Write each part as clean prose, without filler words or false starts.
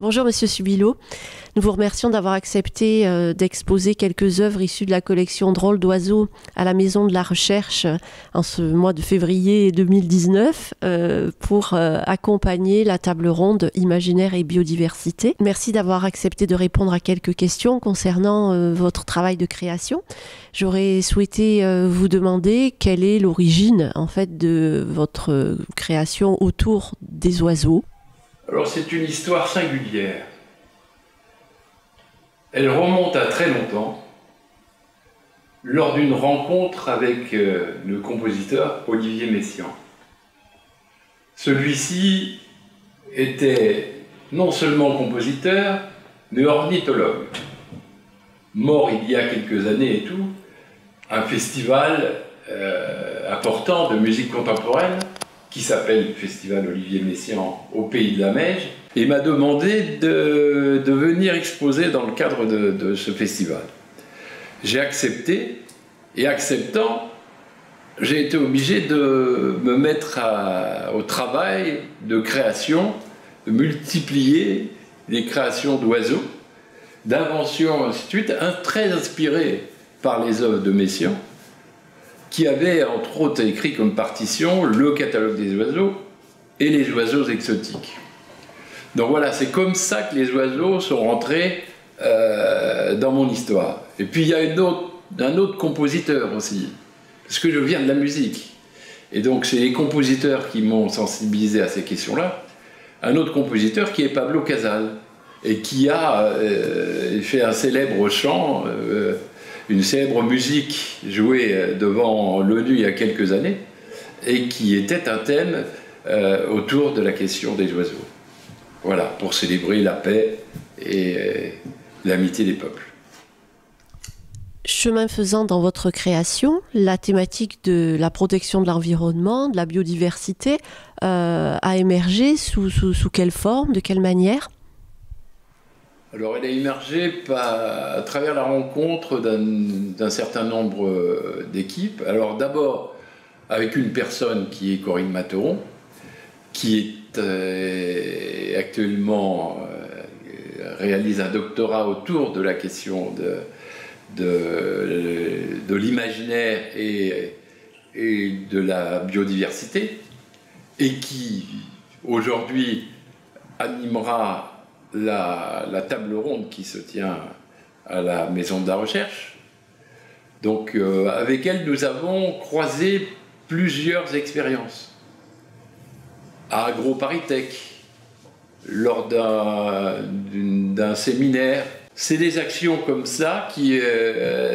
Bonjour Monsieur Subilo, nous vous remercions d'avoir accepté d'exposer quelques œuvres issues de la collection Drôles d'oiseaux à la Maison de la Recherche en ce mois de février 2019 pour accompagner la table ronde Imaginaire et biodiversité. Merci d'avoir accepté de répondre à quelques questions concernant votre travail de création. J'aurais souhaité vous demander quelle est l'origine en fait de votre création autour des oiseaux. Alors c'est une histoire singulière. Elle remonte à très longtemps, lors d'une rencontre avec le compositeur Olivier Messiaen. Celui-ci était non seulement compositeur, mais ornithologue. Mort il y a quelques années et tout, un festival important de musique contemporaine qui s'appelle Festival Olivier Messiaen au Pays de la Meije, et m'a demandé de venir exposer dans le cadre de ce festival. J'ai accepté, et acceptant, j'ai été obligé de me mettre au travail de création, de multiplier les créations d'oiseaux, d'inventions, ainsi de suite, très inspiré par les œuvres de Messiaen, qui avait entre autres écrit comme partition le catalogue des oiseaux et les oiseaux exotiques. Donc voilà, c'est comme ça que les oiseaux sont rentrés dans mon histoire. Et puis il y a un autre compositeur aussi, parce que je viens de la musique. Et donc c'est les compositeurs qui m'ont sensibilisé à ces questions-là. Un autre compositeur qui est Pablo Casals, et qui a fait un célèbre chant, une célèbre musique jouée devant l'ONU il y a quelques années, et qui était un thème autour de la question des oiseaux. Voilà, pour célébrer la paix et l'amitié des peuples. Chemin faisant dans votre création, la thématique de la protection de l'environnement, de la biodiversité, a émergé sous quelle forme, de quelle manière ? Alors elle a émergé à travers la rencontre d'un certain nombre d'équipes. Alors d'abord avec une personne qui est Corinne Materon, qui est actuellement réalise un doctorat autour de la question de l'imaginaire et de la biodiversité, et qui aujourd'hui animera la table ronde qui se tient à la Maison de la Recherche. Donc avec elle, nous avons croisé plusieurs expériences. À AgroParisTech, lors d'un séminaire. C'est des actions comme ça qui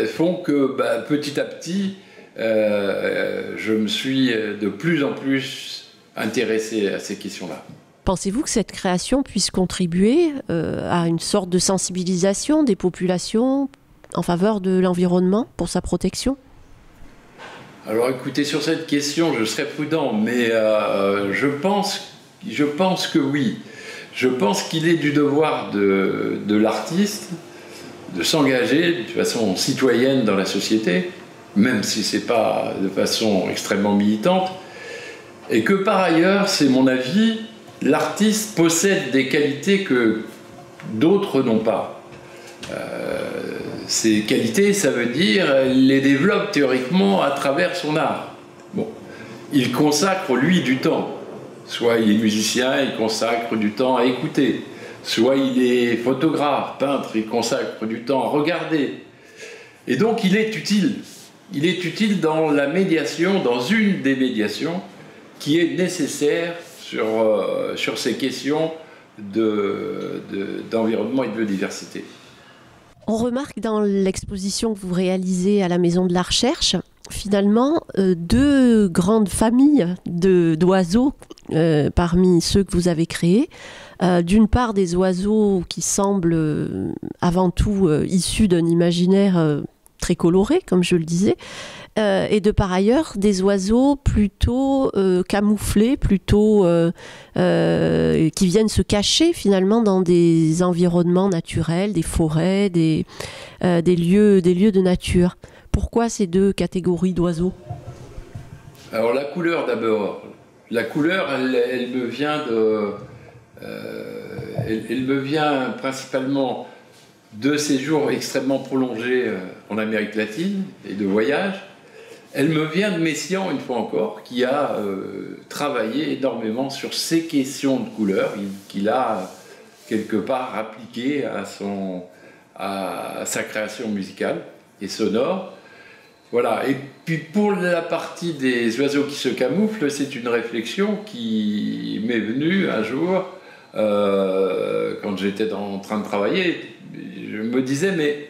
font que petit à petit, je me suis de plus en plus intéressé à ces questions-là. Pensez-vous que cette création puisse contribuer à une sorte de sensibilisation des populations en faveur de l'environnement pour sa protection ? Alors écoutez, sur cette question, je serais prudent, mais je pense que oui. Je pense qu'il est du devoir de l'artiste de s'engager de façon citoyenne dans la société, même si ce n'est pas de façon extrêmement militante, et que par ailleurs, c'est mon avis, l'artiste possède des qualités que d'autres n'ont pas. Ces qualités, ça veut dire, il les développe théoriquement à travers son art. Bon, il consacre, lui, du temps. Soit il est musicien, il consacre du temps à écouter. Soit il est photographe, peintre, il consacre du temps à regarder. Et donc il est utile. Il est utile dans la médiation, dans une des médiations qui est nécessaire sur ces questions d'environnement et de biodiversité. On remarque dans l'exposition que vous réalisez à la Maison de la Recherche, finalement, deux grandes familles d'oiseaux parmi ceux que vous avez créés. D'une part, des oiseaux qui semblent avant tout issus d'un imaginaire très coloré, comme je le disais, et de par ailleurs, des oiseaux plutôt camouflés, plutôt qui viennent se cacher finalement dans des environnements naturels, des forêts, des lieux de nature. Pourquoi ces deux catégories d'oiseaux ? Alors la couleur d'abord. La couleur, elle me vient elle me vient principalement de séjours extrêmement prolongés en Amérique latine et de voyages. Elle me vient de Messiaen, une fois encore, qui a travaillé énormément sur ces questions de couleur, qu'il a quelque part appliquées à sa création musicale et sonore. Voilà. Et puis pour la partie des oiseaux qui se camouflent, c'est une réflexion qui m'est venue un jour, quand j'étais en train de travailler. Je me disais, mais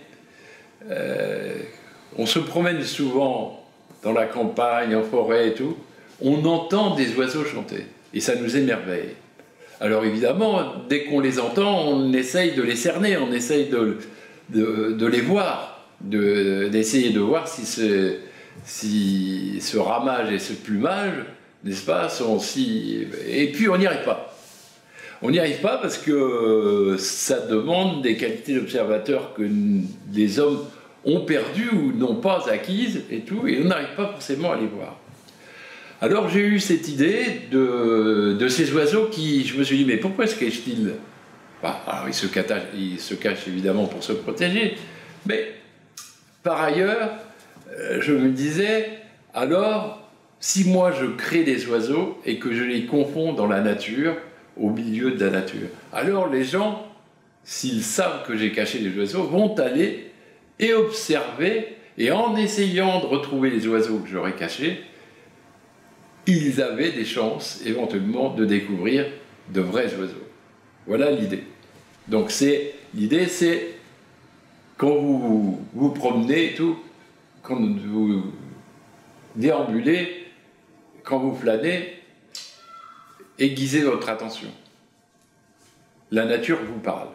on se promène souvent dans la campagne, en forêt et tout, on entend des oiseaux chanter, et ça nous émerveille. Alors évidemment, dès qu'on les entend, on essaye de les cerner, on essaye de les voir, d'essayer de voir si ce ramage et ce plumage, n'est-ce pas, sont si... Et puis on n'y arrive pas. On n'y arrive pas parce que ça demande des qualités d'observateur que les hommes ont perdues ou n'ont pas acquises et tout, et on n'arrive pas forcément à les voir. Alors j'ai eu cette idée de ces oiseaux qui, je me suis dit, mais pourquoi se cachent-ils? Alors ils se cachent évidemment pour se protéger, mais par ailleurs, je me disais, alors, si moi je crée des oiseaux et que je les confonds dans la nature, au milieu de la nature, alors les gens, s'ils savent que j'ai caché les oiseaux, vont aller et observer, et en essayant de retrouver les oiseaux que j'aurais cachés, ils avaient des chances éventuellement de découvrir de vrais oiseaux. Voilà l'idée. Donc l'idée c'est quand vous vous promenez et tout, quand vous déambulez, quand vous flânez, aiguisez votre attention. La nature vous parle.